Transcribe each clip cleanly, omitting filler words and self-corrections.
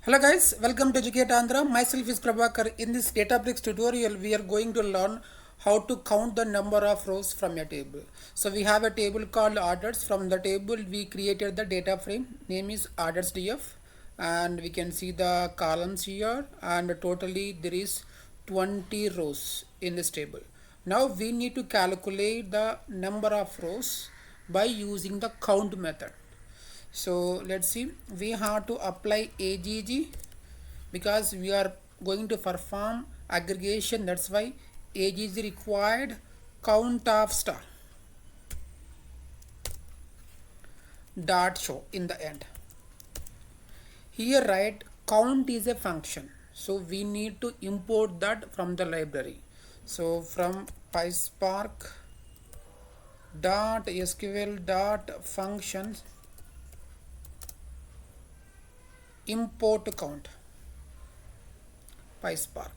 Hello guys, welcome to Educate Andhra. Myself is Prabhakar. In this Databricks tutorial, we are going to learn how to count the number of rows from a table. So we have a table called orders. From the table, we created the data frame. Name is orders df, and we can see the columns here. And totally there is 20 rows in this table. Now we need to calculate the number of rows by using the count method. So let's see, we have to apply AGG because we are going to perform aggregation. That's why AGG required count of star dot show in the end. Here right, count is a function, so we need to import that from the library. So from PySpark dot SQL dot functions import count PySpark.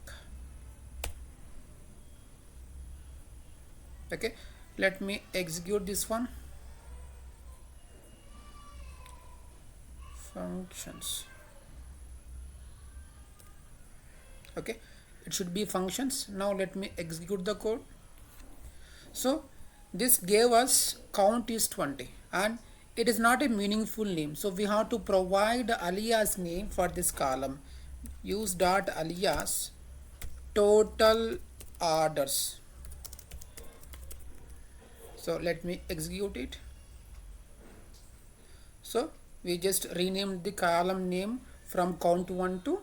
Okay, let me execute this one. Functions. Okay, it should be functions. Now let me execute the code. So this gave us count is 20 and it is not a meaningful name, so we have to provide alias name for this column. Use dot alias total orders. So let me execute it. So we just renamed the column name from count1 to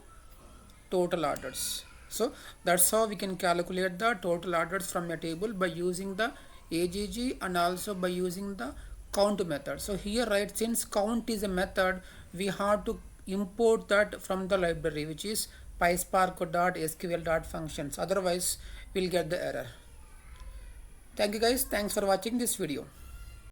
total orders. So that's how we can calculate the total orders from a table by using the AGG and also by using the count method. So here right, since count is a method, we have to import that from the library, which is PySpark.sql.functions. Otherwise we'll get the error. Thank you guys. Thanks for watching this video.